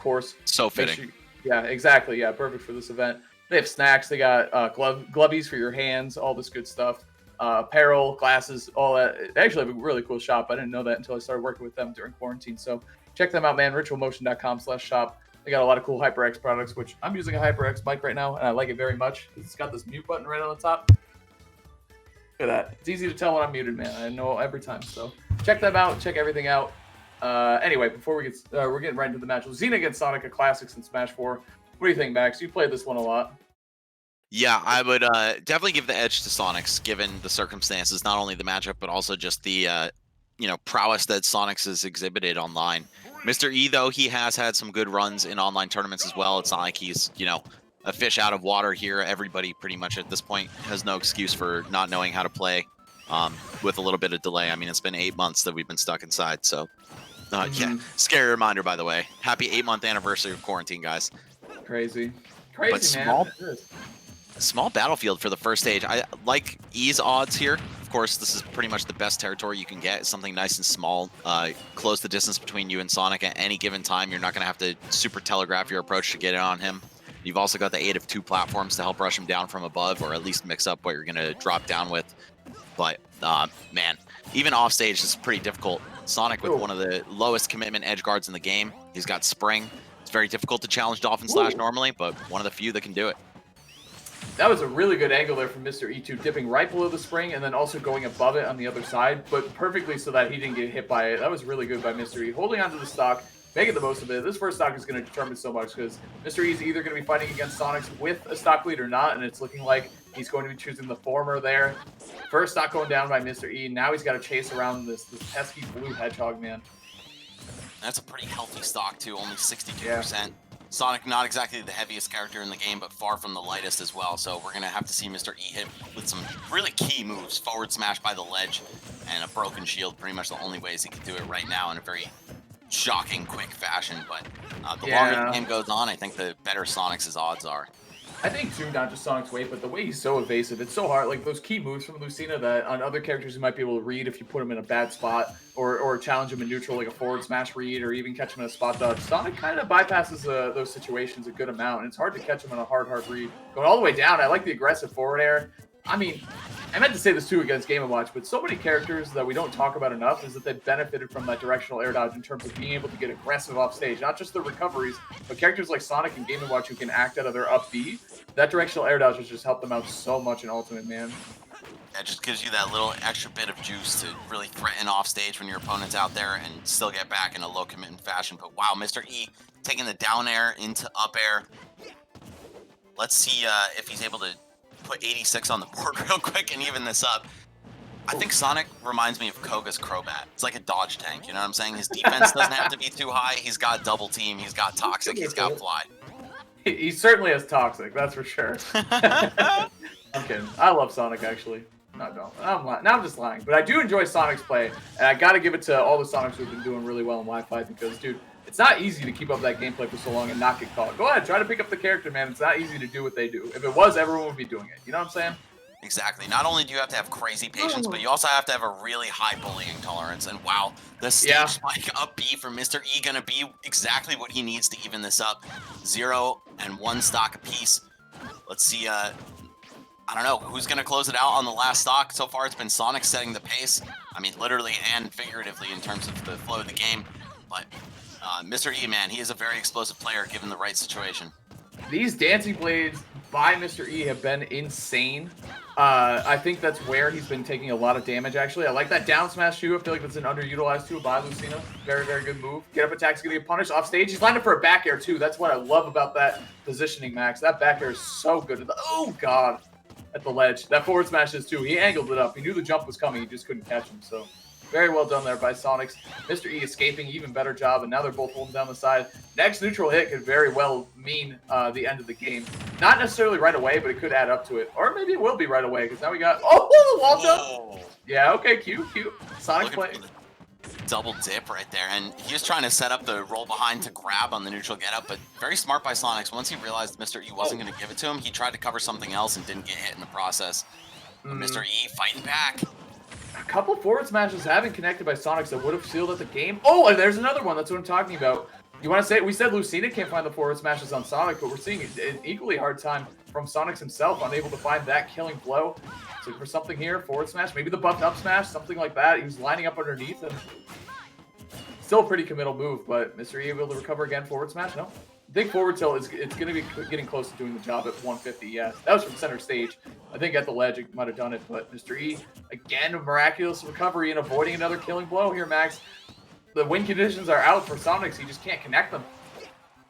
course. So fitting. Yeah, exactly. Yeah, perfect for this event. They have snacks. They got glovies for your hands, all this good stuff. Apparel, glasses, all that. They actually have a really cool shop. I didn't know that until I started working with them during quarantine. So check them out, man. Ritualmotion.com/shop. They got a lot of cool HyperX products, which I'm using a HyperX mic right now, and I like it very much. It's got this mute button right on the top. Look at that. It's easy to tell when I'm muted, man. I know every time. So check them out. Check everything out. Anyway, before we get, we're getting right into the match. Xena against Sonic, a classic in Smash 4. What do you think, Max? You played this one a lot. Yeah, I would definitely give the edge to Sonix, given the circumstances, not only the matchup, but also just the prowess that Sonix has exhibited online. Mr. E, though, he has had some good runs in online tournaments as well. It's not like he's, a fish out of water here. Everybody pretty much at this point has no excuse for not knowing how to play with a little bit of delay. I mean, it's been 8 months that we've been stuck inside, so yeah, scary reminder, by the way. Happy 8-month anniversary of quarantine, guys. Crazy, but man. Small battlefield for the first stage. I like E's odds here. Of course, this is pretty much the best territory you can get. Something nice and small. Close the distance between you and Sonic at any given time. You're not going to have to super telegraph your approach to get it on him. You've also got the aid of 2 platforms to help rush him down from above, or at least mix up what you're going to drop down with. But, man, even off stage, this is pretty difficult. Sonic with one of the lowest commitment edge guards in the game. He's got Spring. It's very difficult to challenge Dolphin Slash normally, but one of the few that can do it. That was a really good angle there from Mr. E2, dipping right below the spring and then also going above it on the other side, but perfectly so that he didn't get hit by it. That was really good by Mr. E. Holding onto the stock, making the most of it. This first stock is going to determine so much because Mr. E is either going to be fighting against Sonix with a stock lead or not, and it's looking like he's going to be choosing the former there. First stock going down by Mr. E. Now he's got to chase around this pesky blue hedgehog, man. That's a pretty healthy stock, too, only 62%. Yeah. Sonic, not exactly the heaviest character in the game, but far from the lightest as well. So we're going to have to see Mr. E hit with some really key moves. Forward smash by the ledge and a broken shield. Pretty much the only ways he can do it right now in a very shocking, quick fashion. But the longer the game goes on, I think the better Sonic's odds are. I think, too, not just Sonic's weight, but the way he's so evasive. It's so hard. Like, those key moves from Lucina that on other characters you might be able to read if you put him in a bad spot or challenge him in neutral, like a forward smash read, or even catch him in a spot dodge. Sonic kind of bypasses those situations a good amount, and it's hard to catch him in a hard read. Going all the way down, I like the aggressive forward air. I mean, I meant to say this too against Game & Watch, but so many characters that we don't talk about enough is that they benefited from that directional air dodge in terms of being able to get aggressive off stage. Not just the recoveries, but characters like Sonic and Game & Watch who can act out of their up B. That directional air dodge has just helped them out so much in Ultimate, man. That just gives you that little extra bit of juice to really threaten off stage when your opponent's out there and still get back in a low commitment fashion. But wow, Mr. E taking the down air into up air. Let's see if he's able to put 86 on the board real quick and even this up. I think Sonic reminds me of Koga's Crobat. It's like a dodge tank, you know what I'm saying? His defense doesn't have to be too high. He's got double team, he's got toxic, he's got fly. He certainly has toxic, that's for sure. I'm kidding. I love Sonic, actually. No, I don't. I'm just lying. But I do enjoy Sonic's play, and I got to give it to all the Sonics who've been doing really well in Wi-Fi because, dude, it's not easy to keep up that gameplay for so long and not get caught. Go ahead, try to pick up the character, man. It's not easy to do what they do. If it was, everyone would be doing it. You know what I'm saying? Exactly. Not only do you have to have crazy patience, but you also have to have a really high bullying tolerance. And wow, the stage spike up B from Mr. E gonna be exactly what he needs to even this up. 0 and 1 stock apiece. Let's see, I don't know, who's gonna close it out on the last stock? So far it's been Sonic setting the pace. I mean, literally and figuratively in terms of the flow of the game. But Mr. E, man, he is a very explosive player given the right situation. These dancing blades by Mr. E have been insane. I think that's where he's been taking a lot of damage, actually. I like that down smash, too. I feel like that's an underutilized tool by Lucina. Very, very good move. Get up attack's going to get punished off stage. He's lined up for a back air, too. That's what I love about that positioning, Max. That back air is so good. Oh, God. At the ledge. That forward smash is, too. He angled it up. He knew the jump was coming. He just couldn't catch him, so... Very well done there by Sonix. Mr. E escaping, even better job, and now they're both holding down the side. Next neutral hit could very well mean the end of the game. Not necessarily right away, but it could add up to it. Or maybe it will be right away, because now we got... Oh, the wall jump! Yeah, okay, cute. Sonic play. Double dip right there, and he was trying to set up the roll behind to grab on the neutral get up, but very smart by Sonix. Once he realized Mr. E wasn't going to give it to him, he tried to cover something else and didn't get hit in the process. Mr. E fighting back. A couple forward smashes haven't connected by Sonix that would have sealed up the game. Oh, and there's another one. That's what I'm talking about. You want to say, we said Lucina can't find the forward smashes on Sonic, but we're seeing an equally hard time from Sonix himself, unable to find that killing blow. So for something here, forward smash, maybe the buffed up smash, something like that. He was lining up underneath and still a pretty committal move, but Mr. E able to recover again, forward smash? No. I think forward tilt is it's going to be getting close to doing the job at 150, yes. That was from center stage. I think at the ledge it might have done it, but Mr. E, again, a miraculous recovery and avoiding another killing blow here, Max. The win conditions are out for Sonix. He just can't connect them.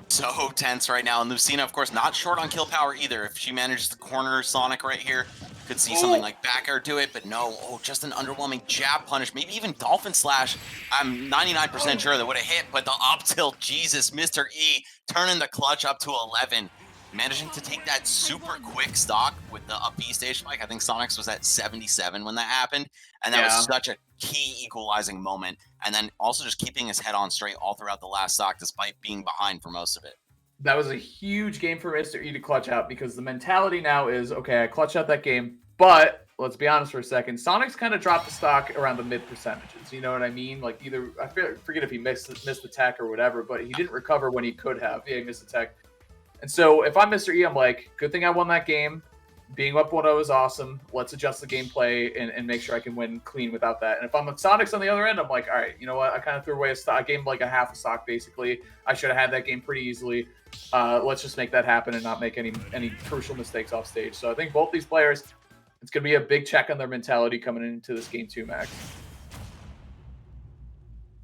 So tense right now. And Lucina, of course, not short on kill power either. If she manages to corner Sonic right here, could see something like back air do it, but no. Oh, just an underwhelming jab punish. Maybe even Dolphin Slash. I'm 99% sure that would have hit, but the up tilt, Jesus, Mr. E turning the clutch up to 11. Managing to take that super quick stock with the up B stage spike. I think Sonix was at 77 when that happened. And that was such a key equalizing moment. And then also just keeping his head on straight all throughout the last stock, despite being behind for most of it. That was a huge game for Mr. E to clutch out, because the mentality now is, okay, I clutched out that game, but let's be honest for a second, Sonix kind of dropped the stock around the mid percentages. You know what I mean? Like either, I forget if he missed the tech or whatever, but he didn't recover when he could have. Yeah, he missed the tech. And so if I'm Mr. E, I'm like, good thing I won that game. Being up 1-0 is awesome. Let's adjust the gameplay and make sure I can win clean without that. And if I'm with Sonix on the other end, I'm like, all right, you know what? I kind of threw away a stock game, like a half a stock, basically. I should have had that game pretty easily. Let's just make that happen and not make any crucial mistakes off stage. So I think both these players, it's going to be a big check on their mentality coming into this game too, Max.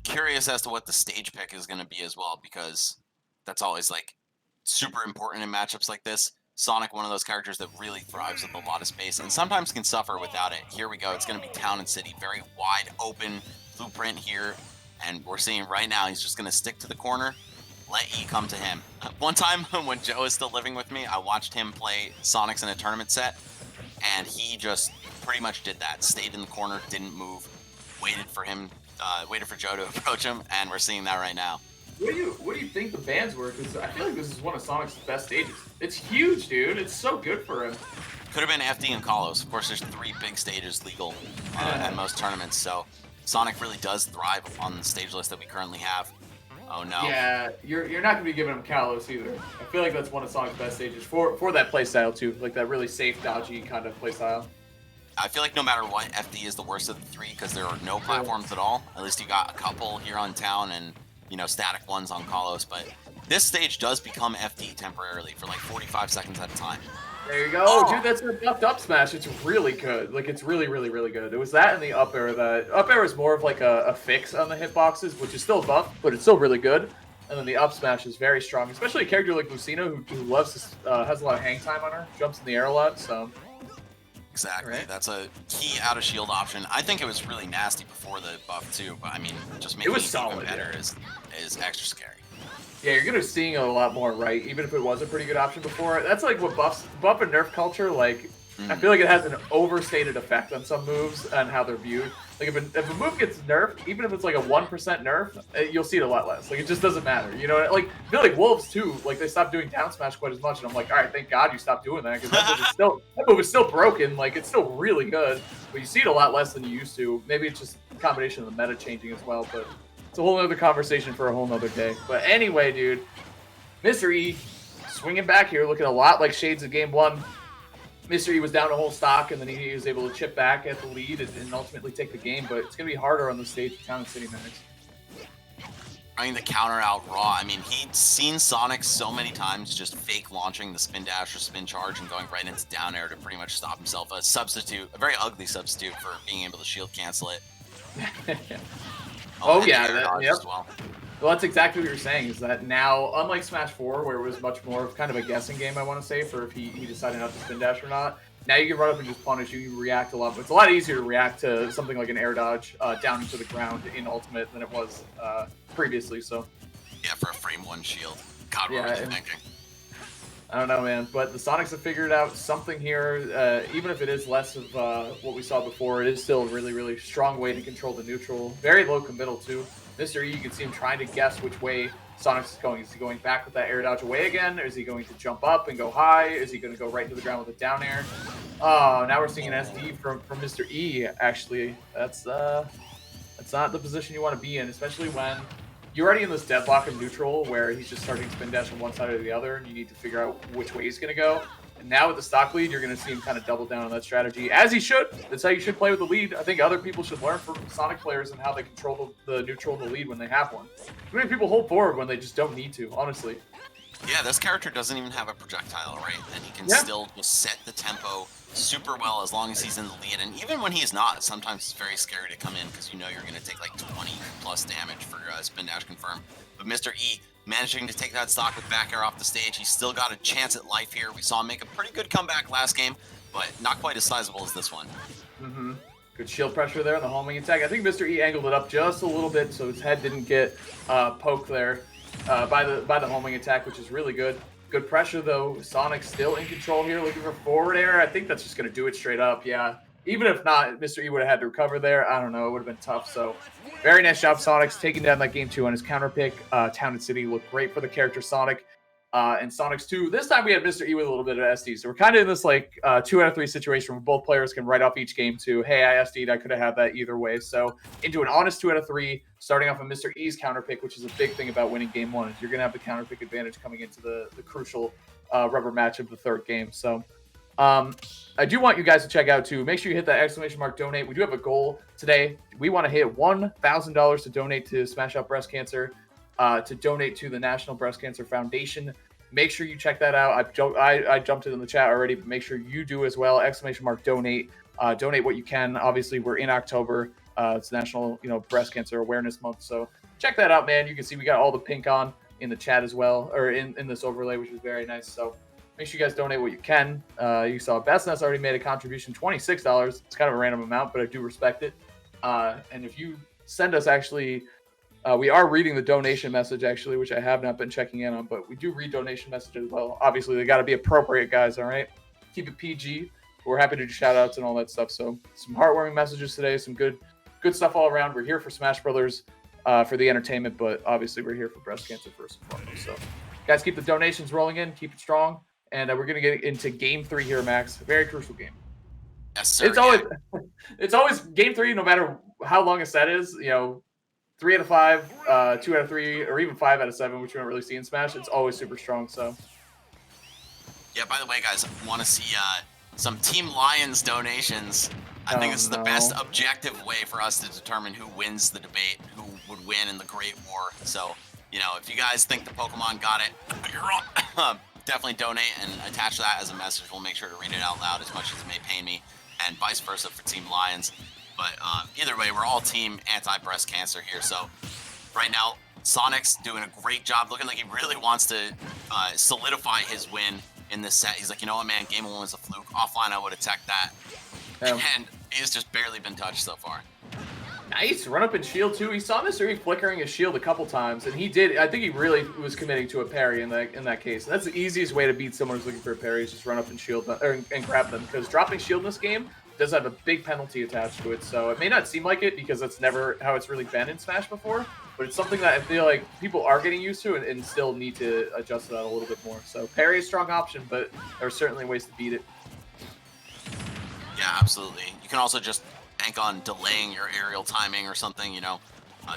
Curious as to what the stage pick is going to be as well, because that's always like super important in matchups like this. Sonic, one of those characters that really thrives with a lot of space and sometimes can suffer without it. Here we go. It's going to be Town and City. Very wide open blueprint here. And we're seeing right now he's just going to stick to the corner, let E come to him. One time when Joe is still living with me, I watched him play Sonix in a tournament set. And he just pretty much did that. Stayed in the corner, didn't move, waited for Joe to approach him. And we're seeing that right now. What do you think the bans were? Because I feel like this is one of Sonic's best stages. It's huge, dude. It's so good for him. Could have been FD and Kalos. Of course, there's 3 big stages legal at most tournaments, so Sonic really does thrive on the stage list that we currently have. Oh no. Yeah, you're not gonna be giving him Kalos either. I feel like that's one of Sonic's best stages for that playstyle too, like that really safe, dodgy kind of playstyle. I feel like no matter what, FD is the worst of the 3 because there are no platforms at all. At least you got a couple here on Town and, you know, static ones on Kalos, but this stage does become FD temporarily for like 45 seconds at a time. There you go. Dude, that's a buffed up smash. It's really good. Like, it's really, really, really good. It was that and the up air. The up air is more of like a fix on the hitboxes, which is still buff, but it's still really good. And then the up smash is very strong, especially a character like Lucina who loves to, has a lot of hang time on her, jumps in the air a lot, so... Exactly. Right. That's a key out of shield option. I think it was really nasty before the buff too, but I mean, just making it even better is extra scary. Yeah, you're gonna seeing it a lot more, right? Even if it was a pretty good option before. That's like what buff and nerf culture, like, I feel like it has an overstated effect on some moves and how they're viewed. Like, if a move gets nerfed, even if it's like a 1% nerf, you'll see it a lot less. Like, it just doesn't matter. You know, like, I feel like Wolves, too, like, they stopped doing down smash quite as much, and I'm like, all right, thank God you stopped doing that, because that move is still broken. Like, it's still really good, but you see it a lot less than you used to. Maybe it's just a combination of the meta changing as well, but it's a whole other conversation for a whole nother day. But anyway, dude, Mr. E swinging back here, looking a lot like Shades of Game 1. Mr. E was down a whole stock, and then he was able to chip back at the lead and ultimately take the game. But it's going to be harder on the stage of Town and City Max. I mean, the counter out raw. I mean, he'd seen Sonic so many times just fake launching the spin dash or spin charge and going right into down air to pretty much stop himself. A substitute, a very ugly substitute for being able to shield cancel it. Oh yeah, yep. As well. Well, that's exactly what you're saying, is that now, unlike Smash 4, where it was much more of kind of a guessing game, I want to say, for if he decided not to spin dash or not, now you can run up and just punish, you can react a lot. It's a lot easier to react to something like an air dodge down into the ground in Ultimate than it was previously, so. Yeah, for a frame 1 shield. God, what yeah, were you thinking? I don't know, man, but the Sonics have figured out something here. Even if it is less of what we saw before, it is still a really, really strong way to control the neutral. Very low committal, too. Mr. E, you can see him trying to guess which way Sonix is going. Is he going back with that air dodge away again? Or is he going to jump up and go high? Is he going to go right to the ground with a down air? Oh, now we're seeing an SD from Mr. E, actually. That's not the position you want to be in, especially when you're already in this deadlock of neutral where he's just starting to spin dash from one side or the other, and you need to figure out which way he's going to go. And now with the stock lead, you're going to see him kind of double down on that strategy, as he should. That's how you should play with the lead. I think other people should learn from Sonic players and how they control the neutral and the lead when they have one. Too many people hold forward when they just don't need to, honestly. Yeah, this character doesn't even have a projectile, right? And he can still just set the tempo super well as long as he's in the lead. And even when he's not, sometimes it's very scary to come in because you know you're going to take like 20 plus damage for spin dash confirm. But Mr. E managing to take that stock with back air off the stage. He's still got a chance at life here. We saw him make a pretty good comeback last game, but not quite as sizable as this one. Good shield pressure there on the homing attack. I think Mr. E angled it up just a little bit so his head didn't get poked there by the homing attack, which is really good. Good pressure though. Sonic still in control here, looking for forward air. I think that's just going to do it straight up. Yeah. Even if not, Mr. E would have had to recover there. I don't know. It would have been tough. So very nice job, Sonix, taking down that game 2 on his counter pick. Town and City looked great for the character Sonic. And Sonix 2, this time we had Mr. E with a little bit of SD. So we're kind of in this like 2 out of 3 situation where both players can write off each game to, hey, I SD'd, I could have had that either way. So into an honest 2 out of 3, starting off with Mr. E's counter pick, which is a big thing about winning game 1, is you're going to have the counter pick advantage coming into the crucial rubber match of the 3rd game. So I do want you guys to check out too. Make sure you hit that exclamation mark donate. We do have a goal today. We want to hit $1,000 to donate to Smash Out Breast Cancer, to donate to the National Breast Cancer Foundation. Make sure you check that out. I jumped it in the chat already, but make sure you do as well. Exclamation mark donate. Donate what you can. Obviously, we're in October. It's National Breast Cancer Awareness Month. So check that out, man. You can see we got all the pink on in the chat as well, or in this overlay, which is very nice. So make sure you guys donate what you can. You saw Bestness already made a contribution, $26. It's kind of a random amount, but I do respect it. And if you send us actually, we are reading the donation message actually, which I have not been checking in on, but we do read donation messages as well. Obviously, they got to be appropriate, guys. All right, keep it PG. We're happy to do shout outs and all that stuff. So some heartwarming messages today, some good stuff all around. We're here for Smash Brothers, for the entertainment, but obviously we're here for breast cancer first and foremost. So guys, keep the donations rolling in, keep it strong. And we're going to get into game 3 here, Max. Very crucial game. Yes, sir. It's always game 3, no matter how long a set is. 3 out of 5, 2 out of 3, or even 5 out of 7, which you don't really see in Smash. It's always super strong. So, yeah. By the way, guys, want to see some Team Lions donations? I think this is the best objective way for us to determine who wins the debate, who would win in the Great War. So, if you guys think the Pokemon got it, you're wrong. Definitely donate and attach that as a message. We'll make sure to read it out loud as much as it may pain me, and vice versa for Team Lions. But either way, we're all team anti-breast cancer here. So right now, Sonix doing a great job, looking like he really wants to solidify his win in this set. He's like, you know what, man, game 1 was a fluke. Offline, I would attack that. And he's just barely been touched so far. Nice run up and shield too. He saw Mr. E flickering his shield a couple times, and he did. I think he really was committing to a parry in that case. And that's the easiest way to beat someone who's looking for a parry, is just run up and shield and grab them. Because dropping shield in this game does have a big penalty attached to it. So it may not seem like it because that's never how it's really been in Smash before, but it's something that I feel like people are getting used to and still need to adjust to that a little bit more. So parry is a strong option, but there are certainly ways to beat it. Yeah, absolutely. You can also just bank on delaying your aerial timing or something,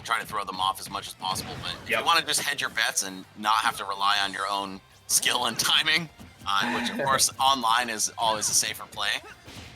try to throw them off as much as possible. But if you want to just hedge your bets and not have to rely on your own skill and timing, which of course online is always a safer play,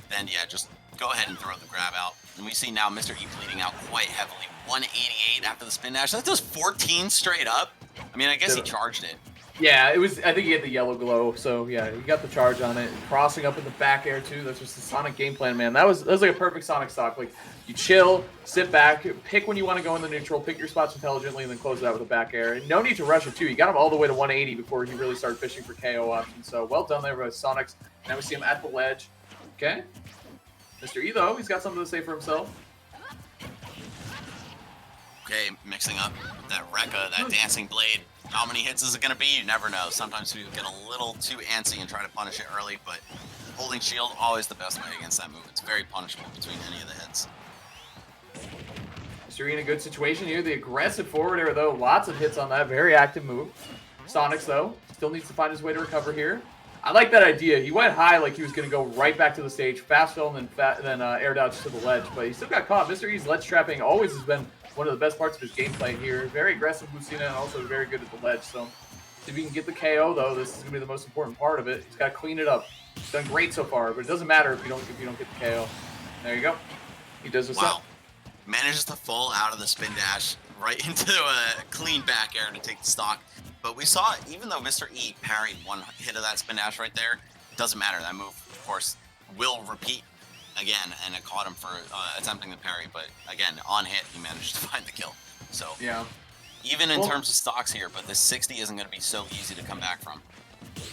then yeah, just go ahead and throw the grab out. And we see now Mr. E bleeding out quite heavily. 188 after the spin dash. That does 14 straight up. I mean, I guess he charged it. Yeah, it was. I think he had the yellow glow, so yeah, he got the charge on it. Crossing up in the back air too. That's just the Sonic game plan, man. That was like a perfect Sonic stock. Like, you chill, sit back, pick when you want to go in the neutral, pick your spots intelligently, and then close it out with a back air. And no need to rush it too. You got him all the way to 180 before he really started fishing for KO options. So well done there by Sonix. Now we see him at the ledge. Okay, Mr. E though, he's got something to say for himself. Okay, mixing up that Rekka, that dancing blade. How many hits is it going to be? You never know. Sometimes we get a little too antsy and try to punish it early, but holding shield, always the best way against that move. It's very punishable between any of the hits. Mr. E in a good situation here. The aggressive forward air, though. Lots of hits on that. Very active move. Sonix, though, still needs to find his way to recover here. I like that idea. He went high like he was going to go right back to the stage, fast fell, and then air dodge to the ledge, but he still got caught. Mr. E's ledge trapping always has been one of the best parts of his gameplay here. Very aggressive Lucina and also very good at the ledge. So if he can get the KO though, this is gonna be the most important part of it. He's got to clean it up. He's done great so far, but it doesn't matter if you don't get the KO. There you go. He does this up. Manages to fall out of the spin dash right into a clean back air to take the stock. But we saw, even though Mr. E parried one hit of that spin dash right there, it doesn't matter. That move, of course, will repeat again, and it caught him for attempting the parry. But again, on hit, he managed to find the kill. So yeah, even in terms of stocks here, but this 60 isn't going to be so easy to come back from.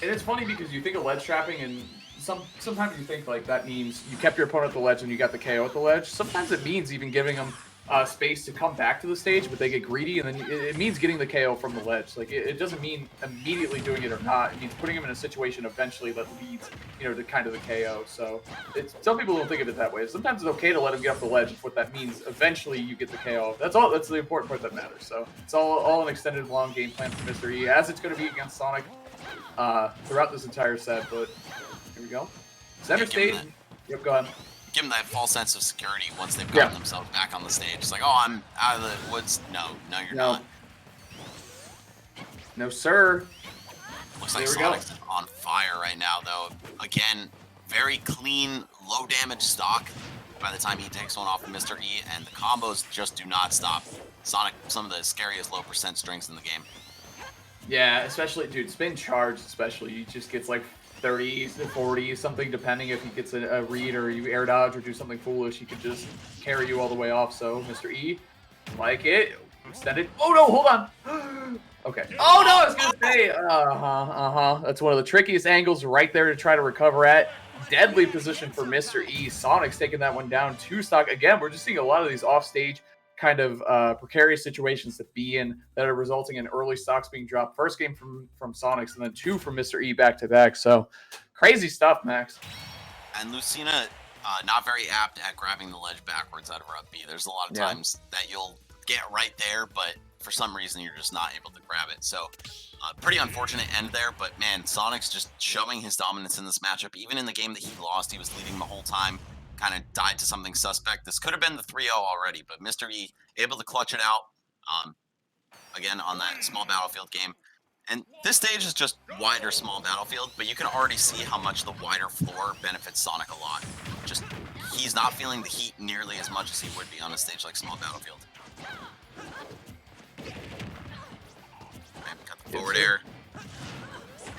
And it's funny because you think of ledge trapping, and sometimes you think like that means you kept your opponent at the ledge and you got the KO at the ledge. Sometimes it means even giving them space to come back to the stage, but they get greedy, and then it means getting the KO from the ledge. Like it doesn't mean immediately doing it or not. It means putting him in a situation eventually that leads, to kind of the KO. So some people don't think of it that way. Sometimes it's okay to let him get up the ledge if what that means eventually you get the KO. That's all. That's the important part that matters. So it's all an extended long game plan for Mr. E, as it's going to be against Sonic throughout this entire set. But here we go. Center stage. Yep, go ahead. Give them that false sense of security once they've gotten themselves back on the stage. It's like, oh, I'm out of the woods. No, you're not. No, sir. Looks like Sonic's on fire right now, though. Again, very clean, low damage stock by the time he takes one off of Mr. E, and the combos just do not stop. Sonic, some of the scariest low percent strings in the game. Yeah, especially, dude, spin charge especially. He just gets like 30s to 40s, something, depending if he gets a read or you air dodge or do something foolish, he could just carry you all the way off. So, Mr. E, like it. Extended. Oh, no, hold on. Okay. Oh, no, I was going to say, That's one of the trickiest angles right there to try to recover at. Deadly position for Mr. E. Sonic's taking that one down 2 stock. Again, we're just seeing a lot of these off-stage kind of precarious situations to be in that are resulting in early stocks being dropped. First game from Sonix, and then 2 from Mr. E back to back. So crazy stuff, Max. And Lucina, not very apt at grabbing the ledge backwards out of her up B. There's a lot of times that you'll get right there, but for some reason you're just not able to grab it. So pretty unfortunate end there, but man, Sonic's just showing his dominance in this matchup. Even in the game that he lost, he was leading the whole time. Kind of died to something suspect. This could have been the 3-0 already, but Mr. E able to clutch it out again on that small battlefield game. And this stage is just wider small battlefield, but you can already see how much the wider floor benefits Sonic a lot. Just he's not feeling the heat nearly as much as he would be on a stage like small battlefield. Got the forward air.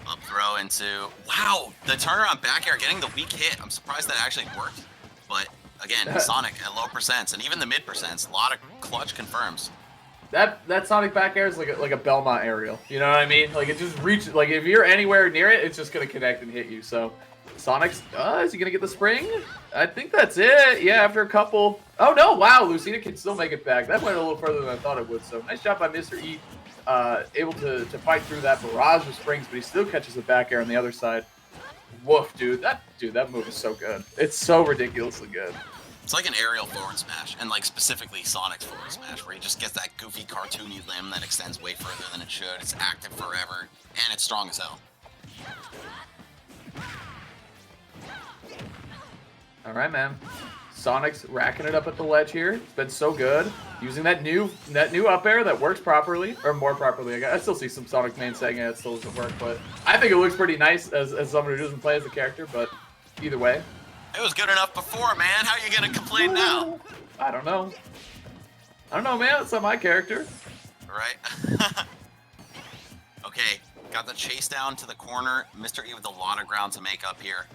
Up throw into, wow, the turnaround back air getting the weak hit. I'm surprised that actually worked. But again, Sonic at low percents and even the mid percents, a lot of clutch confirms. That Sonic back air is like a Belmont aerial. You know what I mean? Like it just reaches. Like if you're anywhere near it, it's just gonna connect and hit you. So Sonic's is he gonna get the spring? I think that's it. Yeah, after a couple. Oh no! Wow, Lucina can still make it back. That went a little further than I thought it would. So nice job by Mr. E. Able to fight through that barrage of springs, but he still catches the back air on the other side. Woof, dude. That move is so good. It's so ridiculously good. It's like an aerial forward smash, and like specifically Sonic's forward smash, where he just gets that goofy cartoony limb that extends way further than it should. It's active forever, and it's strong as hell. All right, man. Sonic's racking it up at the ledge here. It's been so good. Using that new up air that works properly, or more properly. I still see some Sonic main saying it still doesn't work, but I think it looks pretty nice as someone who doesn't play as a character, but either way. It was good enough before, man. How are you going to complain now? I don't know. Man. It's not my character. Right. Okay, got the chase down to the corner. Mr. E with a lot of ground to make up here.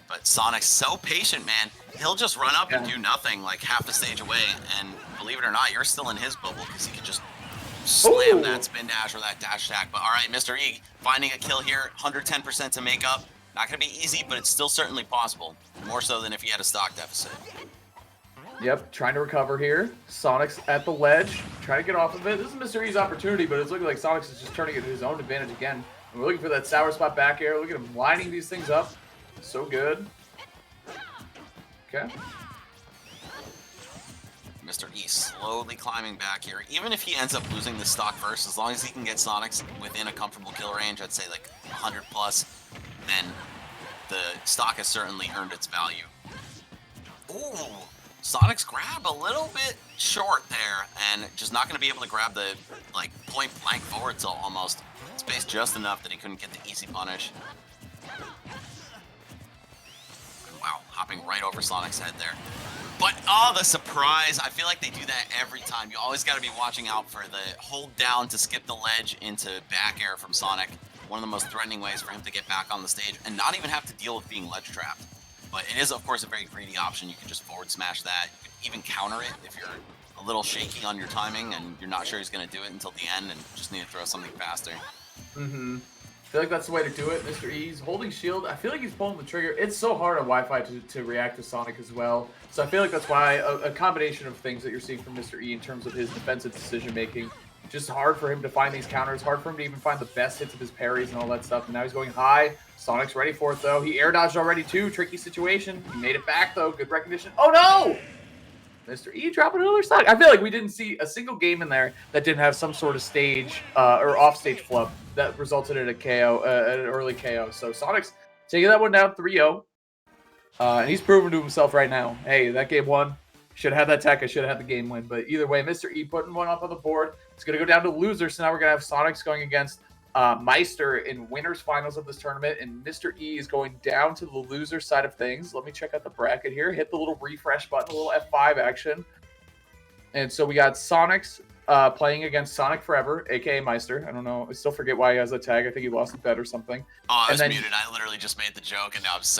But Sonic's so patient, man. He'll just run up and do nothing like half the stage away. And believe it or not, you're still in his bubble because he can just slam that spin dash or that dash attack. But all right, Mr. E finding a kill here, 110% to make up. Not going to be easy, but it's still certainly possible. More so than if he had a stock deficit. Yep, trying to recover here. Sonic's at the ledge, trying to get off of it. This is Mr. E's opportunity, but it's looking like Sonic's is just turning it to his own advantage again. And we're looking for that sour spot back air. Look at him lining these things up. So good. Okay. Mr. E slowly climbing back here. Even if he ends up losing the stock first, as long as he can get Sonic's within a comfortable kill range, I'd say like 100 plus, then the stock has certainly earned its value. Ooh, Sonic's grab a little bit short there, and just not going to be able to grab the like point blank forward tilt almost. Space just enough that he couldn't get the easy punish. Wow, hopping right over Sonic's head there. But, oh, the surprise. I feel like they do that every time. You always got to be watching out for the hold down to skip the ledge into back air from Sonic. One of the most threatening ways for him to get back on the stage and not even have to deal with being ledge trapped. But it is, of course, a very greedy option. You can just forward smash that. You can even counter it if you're a little shaky on your timing and you're not sure he's going to do it until the end and just need to throw something faster. Mm-hmm. I feel like that's the way to do it. Mr. E's holding shield. I feel like he's pulling the trigger. It's so hard on Wi-Fi to react to Sonic as well. So I feel like that's why a combination of things that you're seeing from Mr. E in terms of his defensive decision-making. Just hard for him to find these counters. Hard for him to even find the best hits of his parries and all that stuff. And now he's going high. Sonic's ready for it, though. He air dodged already, too. Tricky situation. He made it back, though. Good recognition. Oh, no! Mr. E dropping another Sonic. I feel like we didn't see a single game in there that didn't have some sort of stage or off-stage flub that resulted in a KO, an early KO. So Sonic's taking that one down 3-0. And he's proven to himself right now. Hey, that game won. Should have had that tech. I should have had the game win. But either way, Mr. E putting one up on the board. It's going to go down to losers. So now we're going to have Sonix going against Meister in winners finals of this tournament, and Mr. E is going down to the loser side of things. Let me check out the bracket here. Hit the little refresh button, a little F5 action. And so we got Sonix playing against Sonic Forever, aka Meister. I don't know. I still forget why he has that tag. I think he lost a bet or something. Oh, I was then muted. I literally just made the joke, and now I'm